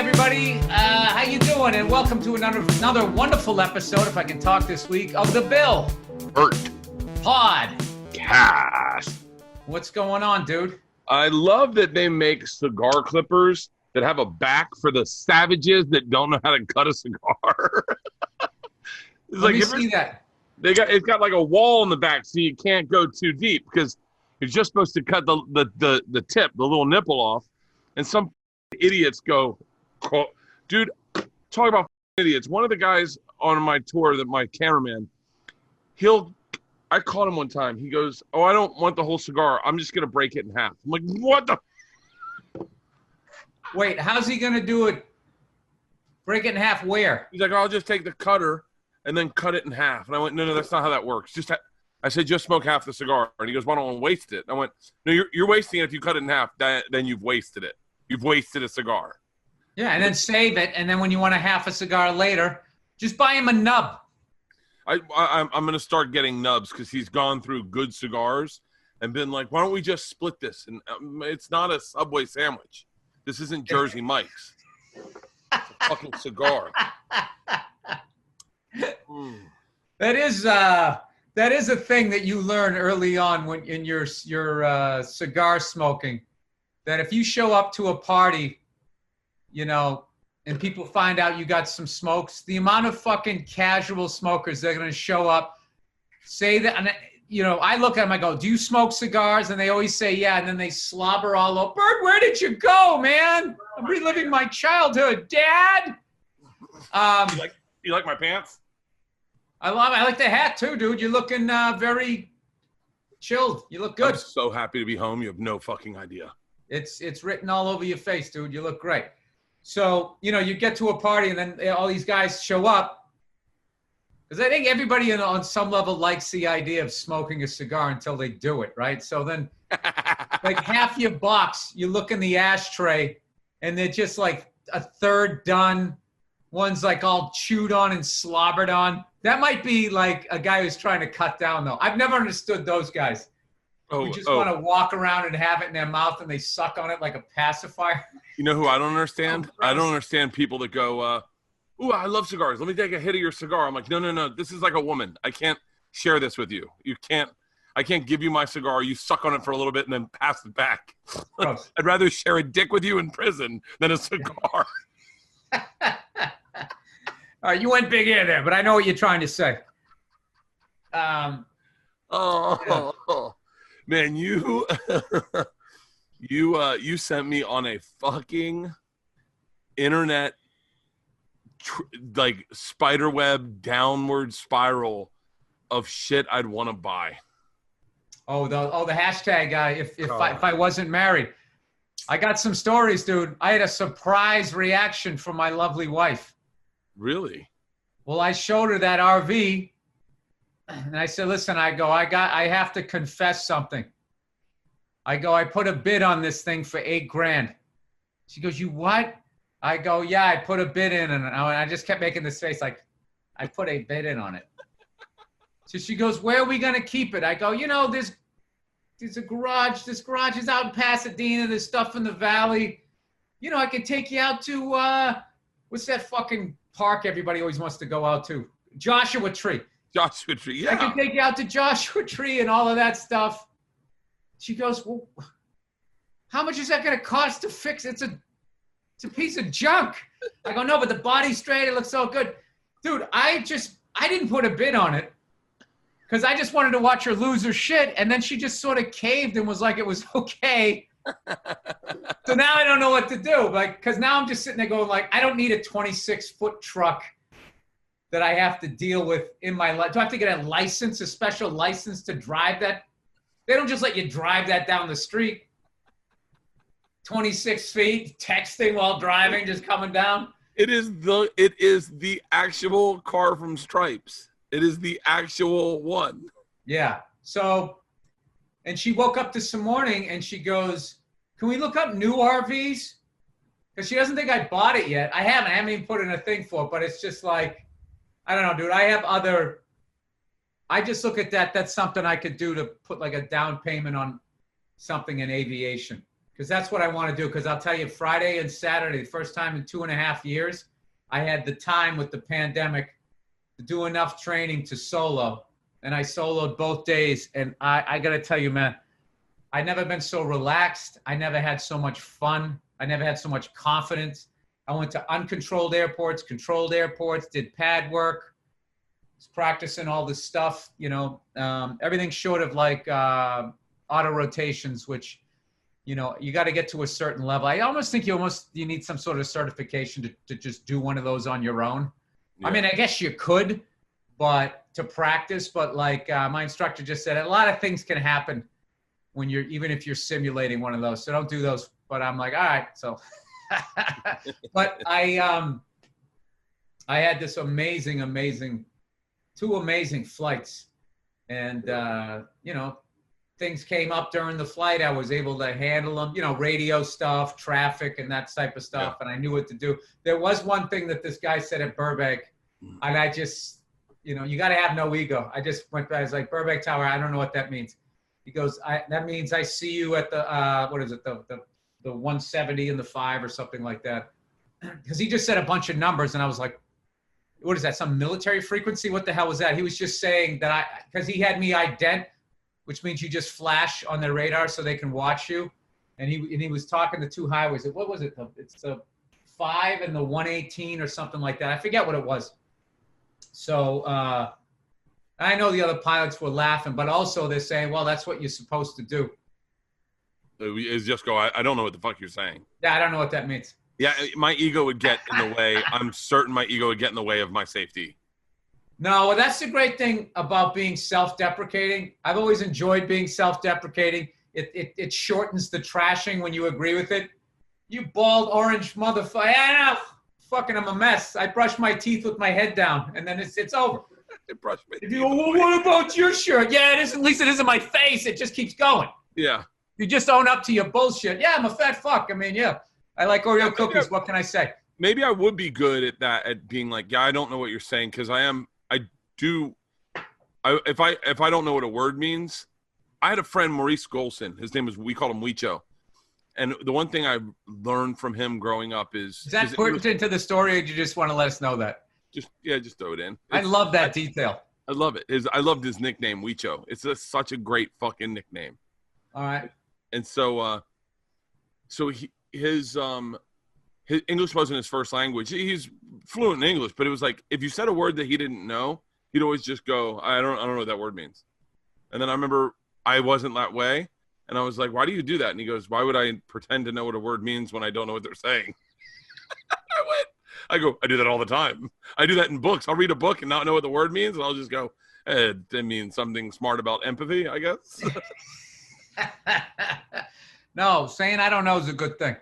everybody. How you doing? And welcome to another wonderful episode, if I can talk this week, of the Bill Bert Podcast. What's going on, dude? I love that they make cigar clippers that have a back for the savages that don't know how to cut a cigar. Let me see that. It's got like a wall in the back, so you can't go too deep because you're just supposed to cut the tip, the little nipple off, and some idiots go, dude, talk about idiots. One of the guys on my tour, my cameraman, I caught him one time. He goes, "Oh, I don't want the whole cigar. I'm just going to break it in half." I'm like, what the? Wait, how's he going to do it? Break it in half where? He's like, "I'll just take the cutter and then cut it in half." And I went, no, that's not how that works. I said, just smoke half the cigar. And he goes, "Why don't I waste it?" And I went, "No, you're wasting it if you cut it in half. Then you've wasted it. You've wasted a cigar." Yeah, and then save it. And then when you want a half a cigar later, just buy him a nub. I'm going to start getting nubs because he's gone through good cigars and been like, "Why don't we just split this?" And it's not a Subway sandwich. This isn't Jersey Mike's. It's a fucking cigar. That is a thing that you learn early on when in your cigar smoking. That if you show up to a party, and people find out you got some smokes, the amount of fucking casual smokers that are going to show up, say that, and I look at them, I go, "Do you smoke cigars?" And they always say, "Yeah." And then they slobber all over. "Bert, where did you go, man? I'm reliving my childhood, Dad." You like my pants? I like the hat too, dude. You're looking very chilled. You look good. I'm so happy to be home. You have no fucking idea. It's written all over your face, dude. You look great. So, you get to a party and then all these guys show up. Because I think everybody on some level likes the idea of smoking a cigar until they do it, right? So then, like half your box, you look in the ashtray and they're just like a third done. One's like all chewed on and slobbered on. That might be like a guy who's trying to cut down, though. I've never understood those guys. Who just want to walk around and have it in their mouth and they suck on it like a pacifier. You know who I don't understand? I don't understand people that go, "Ooh, I love cigars. Let me take a hit of your cigar." I'm like, no. This is like a woman. I can't share this with you. I can't give you my cigar. You suck on it for a little bit and then pass it back. I'd rather share a dick with you in prison than a cigar. All right, you went big air there, but I know what you're trying to say. Man, you sent me on a fucking internet like spiderweb downward spiral of shit I'd want to buy. Oh, the hashtag if I wasn't married. I got some stories, dude. I had a surprise reaction from my lovely wife. Really? Well, I showed her that RV. And I said, "Listen," I have to confess something. I put a bid on this thing for $8,000. She goes, "You what?" I go, "Yeah, I put a bid in." And I just kept making this face like, "I put a bid in on it." So she goes, "Where are we going to keep it?" I go, there's a garage. This garage is out in Pasadena. There's stuff in the valley. I could take you out to, what's that fucking park everybody always wants to go out to? Joshua Tree. Joshua Tree, yeah. I can take you out to Joshua Tree and all of that stuff. She goes, "Well, how much is that going to cost to fix? It's a piece of junk." I go, "No, but the body's straight. It looks so good." Dude, I didn't put a bid on it because I just wanted to watch her lose her shit. And then she just sort of caved and was like, it was okay. So now I don't know what to do. Because now I'm just sitting there going like, I don't need a 26-foot truck that I have to deal with in my life. Do I have to get a special license to drive that? They don't just let you drive that down the street. 26 feet, texting while driving, just coming down. It is the actual car from Stripes. It is the actual one. Yeah. So, and she woke up this morning and she goes, "Can we look up new RVs?" Because she doesn't think I bought it yet. I haven't even put in a thing for it, but it's just like, I don't know, dude. I just look at that. That's something I could do to put like a down payment on something in aviation. because that's what I want to do. Because I'll tell you, Friday and Saturday, the first time in 2.5 years, I had the time with the pandemic to do enough training to solo. And I soloed both days. And I got to tell you, man, I never been so relaxed. I never had so much fun. I never had so much confidence. I went to uncontrolled airports, controlled airports, did pad work, was practicing all this stuff, you know, everything short of like auto rotations, which, you know, you got to get to a certain level. I almost think you need some sort of certification to just do one of those on your own. Yeah. I mean, I guess you could, but to practice, but like my instructor just said, a lot of things can happen when even if you're simulating one of those. So don't do those. But I'm like, all right. So, but I had this two amazing flights, and you know, things came up during the flight. I was able to handle them, you know, radio stuff, traffic, and that type of stuff. Yeah. And I knew what to do. There was one thing that this guy said at Burbank, and I just, you know, you got to have no ego. I just went by. I was like, Burbank Tower. I don't know what that means. He goes, that means I see you at the what is it, the 170 and the 5 or something like that. Because he just said a bunch of numbers, and I was like, what is that? Some military frequency? What the hell was that? He was just saying that because he had me ident, which means you just flash on their radar so they can watch you. And he was talking the two highways. What was it? It's the 5 and the 118 or something like that. I forget what it was. So I know the other pilots were laughing, but also they're saying, well, that's what you're supposed to do. Is just go, I don't know what the fuck you're saying. Yeah, I don't know what that means. Yeah, my ego would get in the way. I'm certain my ego would get in the way of my safety. No, well, that's the great thing about being self-deprecating. I've always enjoyed being self-deprecating. It shortens the trashing when you agree with it. You bald orange motherfucker. Yeah, no, fucking I'm a mess. I brush my teeth with my head down, and then it's over. If you go, well, what about your shirt? Yeah, it isn't. At least it isn't my face. It just keeps going. Yeah. You just own up to your bullshit. Yeah, I'm a fat fuck. I mean, yeah. I like Oreo cookies. What can I say? Maybe I would be good at that, at being like, yeah, I don't know what you're saying, because if I don't know what a word means. I had a friend, Maurice Golson. His name we called him Weecho. And the one thing I learned from him growing up is that important into the story, or do you just want to let us know that? Just throw it in. I love that detail. I love it. I loved his nickname, Weecho. It's such a great fucking nickname. All right. And so his English wasn't his first language. He's fluent in English, but it was like, if you said a word that he didn't know, he'd always just go, I don't know what that word means. And then I remember I wasn't that way, and I was like, why do you do that? And he goes, why would I pretend to know what a word means when I don't know what they're saying? I go, I do that all the time. I do that in books. I'll read a book and not know what the word means, and I'll just go, it means something smart about empathy, I guess. No, saying I don't know is a good thing.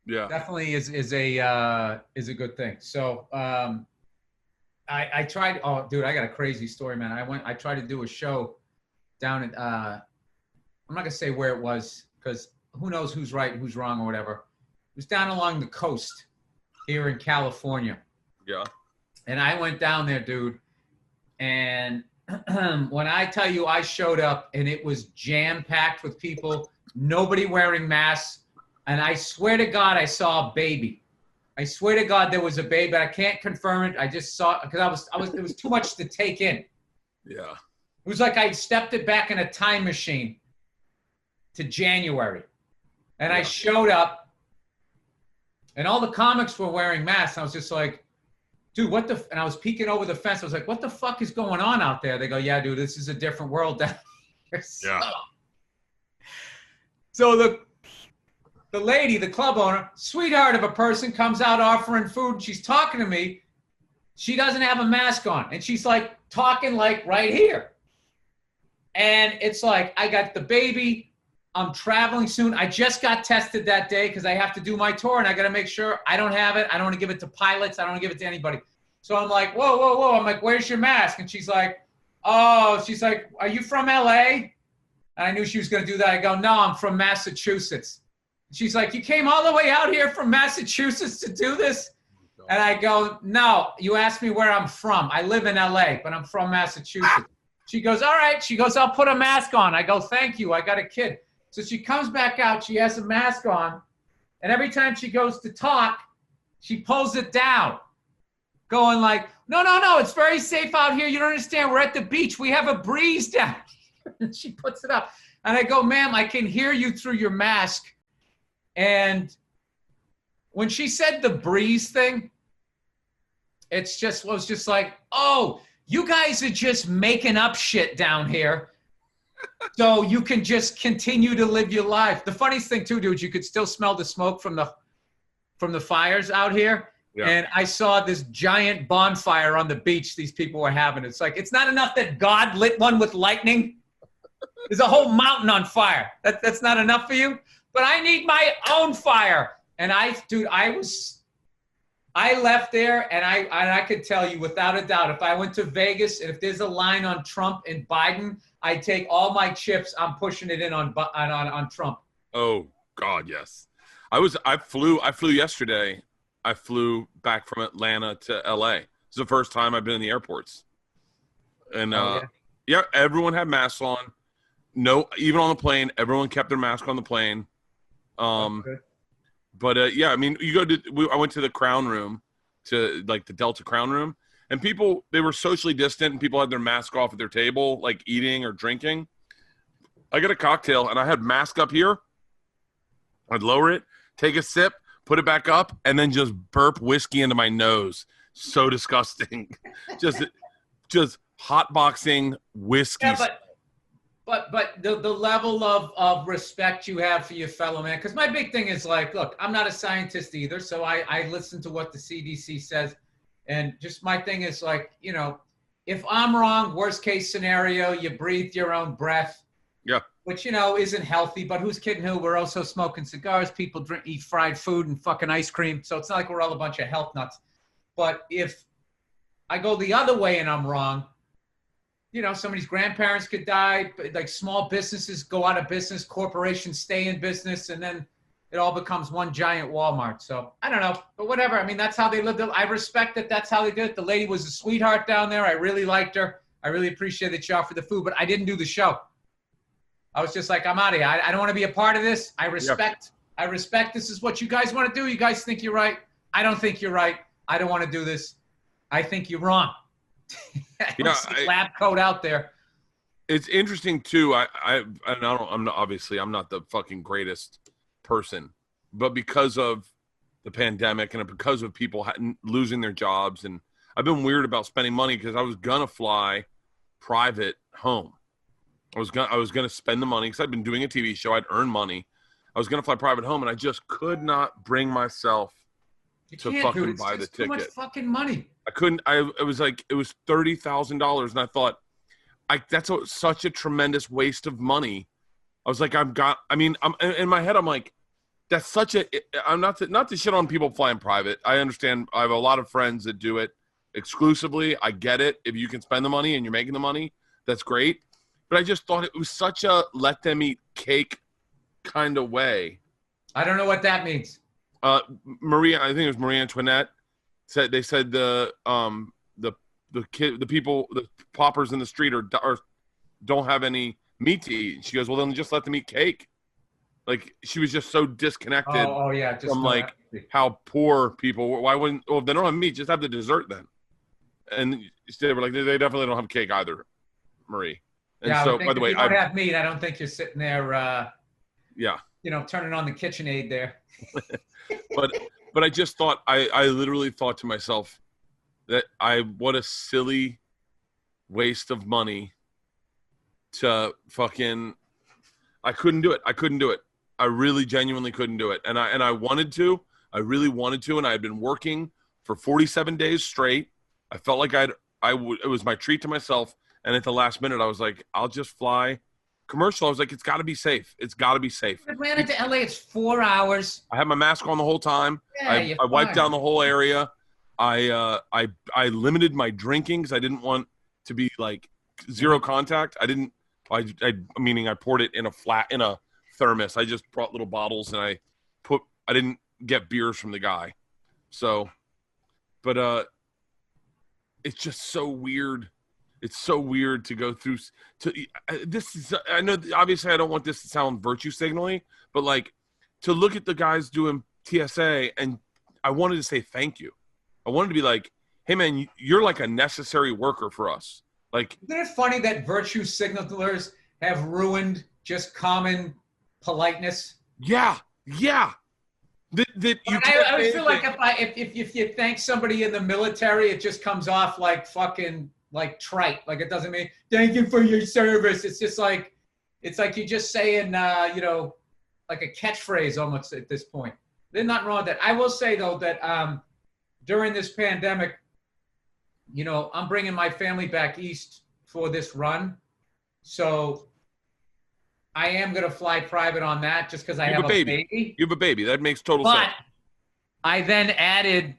Yeah, definitely is a good thing. So I tried. Oh, dude, I got a crazy story, man. I tried to do a show down at I'm not gonna say where it was, because who knows who's right and who's wrong or whatever. It was down along the coast here in California. Yeah. And I went down there, dude, and when I tell you I showed up and it was jam-packed with people, nobody wearing masks, and I swear to God I saw a baby. I swear to God there was a baby, but I can't confirm it. I just saw it because it was too much to take in. Yeah. It was like I stepped it back in a time machine to January. And I showed up and all the comics were wearing masks. I was just like, dude, and I was peeking over the fence. I was like, what the fuck is going on out there? They go, yeah, dude, this is a different world down here. So the lady, the club owner, sweetheart of a person, comes out offering food. She's talking to me. She doesn't have a mask on. And she's like talking like right here. And it's like, I got the baby. I'm traveling soon. I just got tested that day because I have to do my tour, and I got to make sure I don't have it. I don't want to give it to pilots. I don't want to give it to anybody. So I'm like, whoa, whoa, whoa. I'm like, where's your mask? And she's like, are you from LA? And I knew she was going to do that. I go, no, I'm from Massachusetts. She's like, you came all the way out here from Massachusetts to do this? And I go, no, you asked me where I'm from. I live in LA, but I'm from Massachusetts. She goes, all right. She goes, I'll put a mask on. I go, thank you. I got a kid. So she comes back out. She has a mask on. And every time she goes to talk, she pulls it down, going like, no, it's very safe out here. You don't understand. We're at the beach. We have a breeze down. And she puts it up. And I go, ma'am, I can hear you through your mask. And when she said the breeze thing, was just like, oh, you guys are just making up shit down here. So you can just continue to live your life. The funniest thing too, dude, you could still smell the smoke from the fires out here. Yeah. And I saw this giant bonfire on the beach these people were having. It's like, it's not enough that God lit one with lightning. There's a whole mountain on fire. That's not enough for you? But I need my own fire. And I left there, and I could tell you without a doubt, if I went to Vegas and if there's a line on Trump and Biden, I'd take all my chips. I'm pushing it in on Trump. Oh God, yes. I flew yesterday. I flew back from Atlanta to LA. It's the first time I've been in the airports, and yeah, everyone had masks on. No, even on the plane, everyone kept their mask on the plane. Okay. But yeah, I mean, I went to the Crown Room, to like the Delta Crown Room, and people, they were socially distant, and people had their mask off at their table, like eating or drinking. I got a cocktail, and I had mask up here. I'd lower it, take a sip, put it back up, and then just burp whiskey into my nose. So disgusting. just hotboxing whiskey. Yeah, but the level of respect you have for your fellow man, because my big thing is like, look, I'm not a scientist either, so I listen to what the CDC says, and just my thing is like, you know, if I'm wrong, worst case scenario, you breathe your own breath. Yeah. Which, you know, isn't healthy, but who's kidding who? We're also smoking cigars, people eat fried food and fucking ice cream, so it's not like we're all a bunch of health nuts. But if I go the other way and I'm wrong, you know, somebody's grandparents could die, like small businesses go out of business, corporations stay in business, and then it all becomes one giant Walmart. So I don't know, but whatever. I mean, that's how they lived. I respect that that's how they did it. The lady was a sweetheart down there. I really liked her. I really appreciated y'all for the food, but I didn't do the show. I was just like, I'm out of here. I don't want to be a part of this. I respect this is what you guys want to do. You guys think you're right. I don't think you're right. I don't want to do this. I think you're wrong. Lab coat out there. It's interesting too. I'm not the fucking greatest person, but because of the pandemic and because of people losing their jobs, and I've been weird about spending money because I was gonna fly private home. I was gonna spend the money because I'd been doing a TV show. I'd earn money. I was gonna fly private home, and I just could not bring myself to fucking buy the ticket. Too much fucking money. I couldn't. It was $30,000, and I thought, that's such a tremendous waste of money. I was like, I'm in my head, I'm like, that's such a. I'm not to shit on people flying private. I understand. I have a lot of friends that do it exclusively. I get it. If you can spend the money and you're making the money, that's great. But I just thought it was such a let them eat cake kind of way. I don't know what that means. Maria, I think it was Marie Antoinette, said the people, the paupers in the street don't have any meat to eat. She goes, well, then just let them eat cake. Like, she was just so disconnected from like how poor people were. Why wouldn't? Well, if they don't have meat, just have the dessert then. And they were like, they definitely don't have cake either, Marie. And so, by the way, if you don't have meat, I don't think you're sitting there. Yeah. You know, turning on the KitchenAid there. But I just thought, I literally thought to myself that what a silly waste of money to fucking. I couldn't do it. I really genuinely couldn't do it. And I wanted to. I really wanted to. And I had been working for 47 days straight. I felt like it was my treat to myself. And at the last minute, I was like, I'll just fly commercial. I was like, it's got to be safe. It's got to be safe. Atlanta to LA, it's 4 hours. I had my mask on the whole time. Yeah, I wiped down the whole area. I limited my drinking because I didn't want to be like zero contact. Meaning I poured it in a thermos. I just brought little bottles and I didn't get beers from the guy. So, but it's just so weird It's so weird to go through. This is, I know, obviously, I don't want this to sound virtue signaling, but like to look at the guys doing TSA, and I wanted to say thank you. I wanted to be like, hey man, you're like a necessary worker for us. Like, isn't it funny that virtue signalers have ruined just common politeness? Yeah. That you I always feel like if you thank somebody in the military, it just comes off like fucking like trite. Like it doesn't mean thank you for your service. It's just like you're just saying like a catchphrase almost at this point. There's nothing wrong with that. I will say though that during this pandemic, I'm bringing my family back east for this run, so I am going to fly private on that just because I have a baby. You have a baby. That makes total sense. But I then added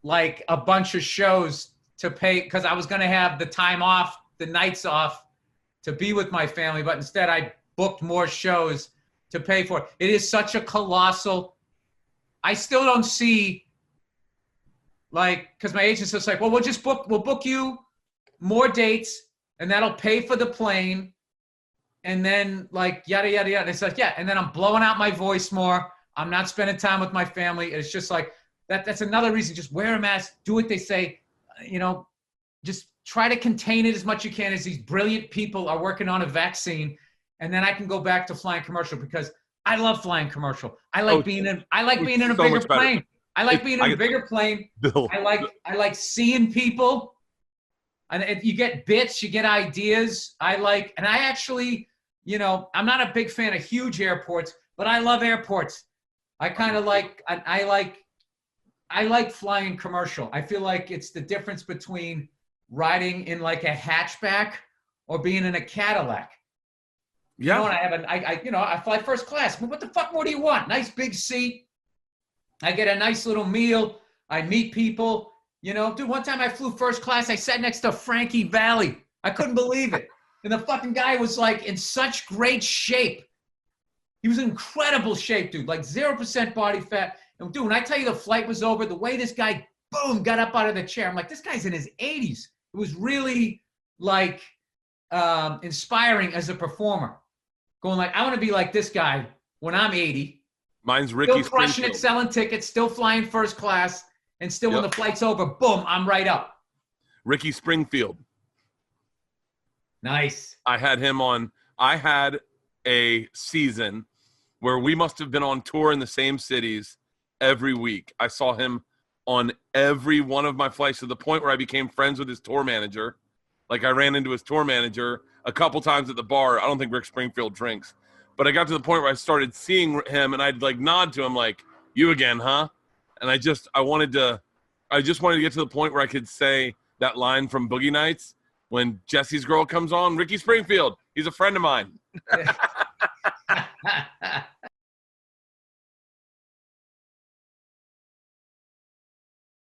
like a bunch of shows to pay because I was going to have the time off, the nights off to be with my family. But instead I booked more shows to pay for. It is such a colossal. I still don't see like, because my agent's just like, well, we'll book you more dates and that'll pay for the plane. And then like yada, yada, yada. And it's like, yeah. And then I'm blowing out my voice more. I'm not spending time with my family. It's just like, that's another reason. Just wear a mask, do what they say, just try to contain it as much as you can as these brilliant people are working on a vaccine. And then I can go back to flying commercial because I love flying commercial. I like being in a bigger plane. I like being in a bigger plane. Bill. I like seeing people. And if you get bits, you get ideas. And I actually, I'm not a big fan of huge airports, but I love airports. I kind of like, I like flying commercial. I feel like it's the difference between riding in like a hatchback or being in a Cadillac. Yeah. And I fly first class. What the fuck more do you want? Nice big seat. I get a nice little meal. I meet people. Dude, one time I flew first class. I sat next to Frankie Valli. I couldn't believe it. And the fucking guy was like in such great shape. He was in incredible shape, dude. Like 0% body fat. And dude, when I tell you the flight was over, the way this guy, boom, got up out of the chair. I'm like, this guy's in his 80s. It was really like inspiring as a performer. Going like, I want to be like this guy when I'm 80. Mine's Ricky Still crushing it, selling tickets, still flying first class. And still, when the flight's over, boom, I'm right up. Ricky Springfield. Nice. I had him on. I had a season where we must have been on tour in the same cities every week. I saw him on every one of my flights to the point where I became friends with his tour manager. Like I ran into his tour manager a couple times at the bar. I don't think Rick Springfield drinks. But I got to the point where I started seeing him and I'd like nod to him like, you again, huh? And I just wanted to get to the point where I could say that line from Boogie Nights when Jesse's girl comes on, Ricky Springfield, he's a friend of mine.